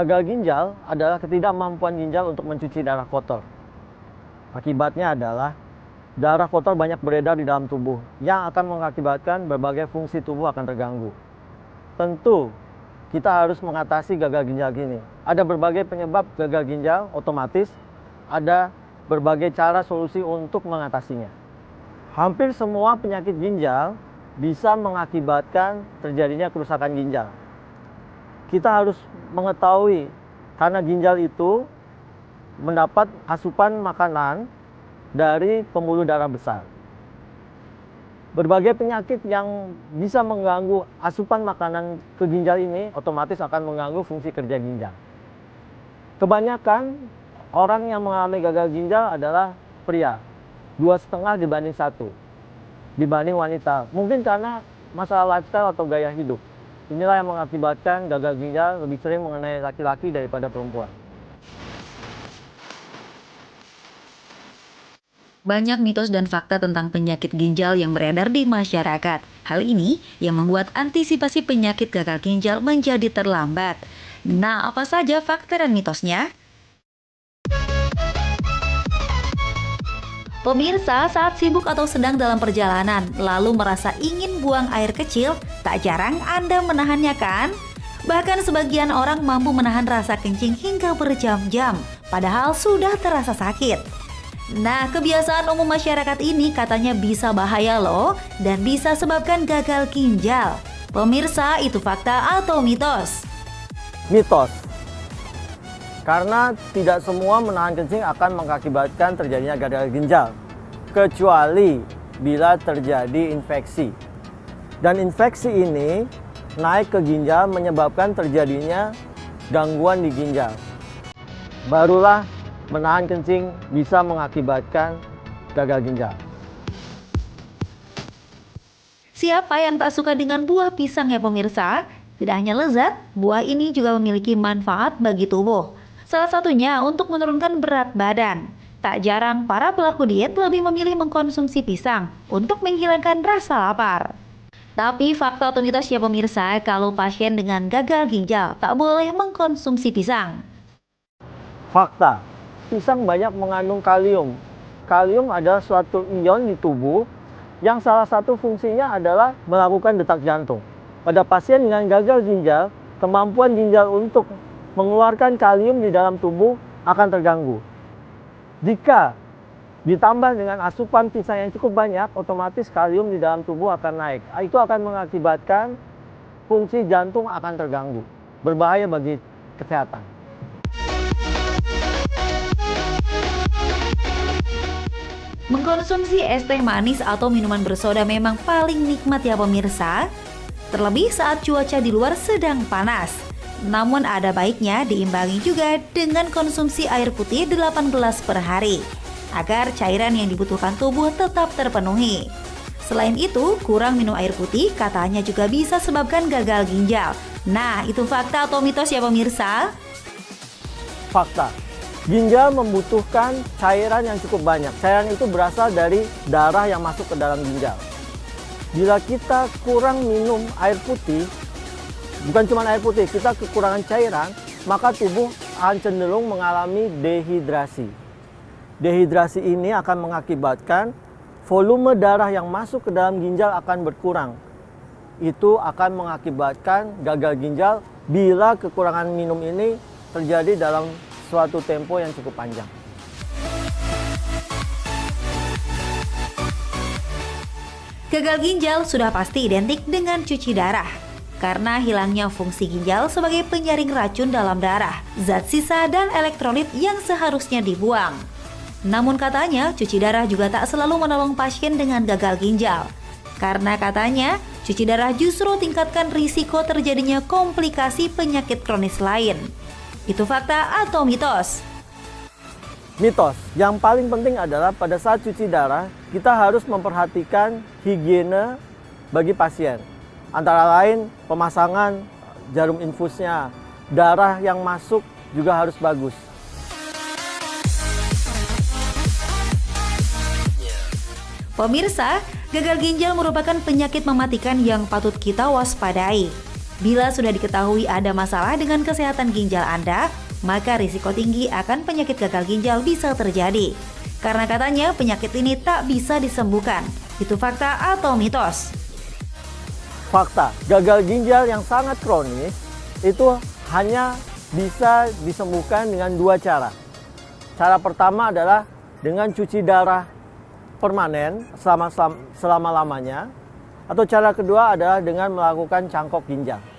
Gagal ginjal adalah ketidakmampuan ginjal untuk mencuci darah kotor. Akibatnya adalah darah kotor banyak beredar di dalam tubuh yang akan mengakibatkan berbagai fungsi tubuh akan terganggu. Tentu, kita harus mengatasi gagal ginjal ini. Ada berbagai penyebab gagal ginjal, otomatis ada berbagai cara solusi untuk mengatasinya. Hampir semua penyakit ginjal bisa mengakibatkan terjadinya kerusakan ginjal. Kita harus mengetahui karena ginjal itu mendapat asupan makanan dari pembuluh darah besar. Berbagai penyakit yang bisa mengganggu asupan makanan ke ginjal ini otomatis akan mengganggu fungsi kerja ginjal. Kebanyakan orang yang mengalami gagal ginjal adalah pria, 2,5 dibanding 1 dibanding wanita. Mungkin karena masalah lifestyle atau gaya hidup. Inilah yang mengakibatkan gagal ginjal lebih sering mengenai laki-laki daripada perempuan. Banyak mitos dan fakta tentang penyakit ginjal yang beredar di masyarakat. Hal ini yang membuat antisipasi penyakit gagal ginjal menjadi terlambat. Nah, apa saja fakta dan mitosnya? Pemirsa, saat sibuk atau sedang dalam perjalanan, lalu merasa ingin buang air kecil, tak jarang Anda menahannya kan? Bahkan sebagian orang mampu menahan rasa kencing hingga berjam-jam, padahal sudah terasa sakit. Nah, kebiasaan umum masyarakat ini katanya bisa bahaya loh, dan bisa sebabkan gagal ginjal. Pemirsa, itu fakta atau mitos? Mitos. Karena tidak semua menahan kencing akan mengakibatkan terjadinya gagal ginjal, kecuali bila terjadi infeksi. Dan infeksi ini naik ke ginjal menyebabkan terjadinya gangguan di ginjal. Barulah menahan kencing bisa mengakibatkan gagal ginjal. Siapa yang tak suka dengan buah pisang ya pemirsa? Tidak hanya lezat, buah ini juga memiliki manfaat bagi tubuh. Salah satunya untuk menurunkan berat badan. Tak jarang para pelaku diet lebih memilih mengkonsumsi pisang untuk menghilangkan rasa lapar. Tapi fakta atau mitos ya pemirsa, kalau pasien dengan gagal ginjal tak boleh mengkonsumsi pisang. Fakta, pisang banyak mengandung kalium. Kalium adalah suatu ion di tubuh yang salah satu fungsinya adalah melakukan detak jantung. Pada pasien dengan gagal ginjal, kemampuan ginjal untuk mengeluarkan kalium di dalam tubuh akan terganggu. Jika ditambah dengan asupan pisang yang cukup banyak, otomatis kalium di dalam tubuh akan naik. Itu akan mengakibatkan fungsi jantung akan terganggu. Berbahaya bagi kesehatan. Mengkonsumsi es teh manis atau minuman bersoda memang paling nikmat ya pemirsa. Terlebih saat cuaca di luar sedang panas. Namun ada baiknya diimbangi juga dengan konsumsi air putih 18 per hari, agar cairan yang dibutuhkan tubuh tetap terpenuhi. Selain itu, kurang minum air putih katanya juga bisa sebabkan gagal ginjal. Nah, itu fakta atau mitos ya pemirsa? Fakta. Ginjal membutuhkan cairan yang cukup banyak. Cairan itu berasal dari darah yang masuk ke dalam ginjal. Bila kita kurang minum air putih, bukan cuma air putih, kita kekurangan cairan, maka tubuh akan cenderung mengalami dehidrasi. Dehidrasi ini akan mengakibatkan volume darah yang masuk ke dalam ginjal akan berkurang. Itu akan mengakibatkan gagal ginjal bila kekurangan minum ini terjadi dalam suatu tempo yang cukup panjang. Gagal ginjal sudah pasti identik dengan cuci darah. Karena hilangnya fungsi ginjal sebagai penyaring racun dalam darah, zat sisa dan elektrolit yang seharusnya dibuang. Namun katanya, cuci darah juga tak selalu menolong pasien dengan gagal ginjal. Karena katanya, cuci darah justru tingkatkan risiko terjadinya komplikasi penyakit kronis lain. Itu fakta atau mitos? Mitos, yang paling penting adalah pada saat cuci darah, kita harus memperhatikan higiene bagi pasien. Antara lain pemasangan jarum infusnya, darah yang masuk juga harus bagus. Pemirsa, gagal ginjal merupakan penyakit mematikan yang patut kita waspadai. Bila sudah diketahui ada masalah dengan kesehatan ginjal Anda, maka risiko tinggi akan penyakit gagal ginjal bisa terjadi. Karena katanya penyakit ini tak bisa disembuhkan. Itu fakta atau mitos? Fakta, gagal ginjal yang sangat kronis itu hanya bisa disembuhkan dengan dua cara. Cara pertama adalah dengan cuci darah permanen selama-lamanya. Atau cara kedua adalah dengan melakukan cangkok ginjal.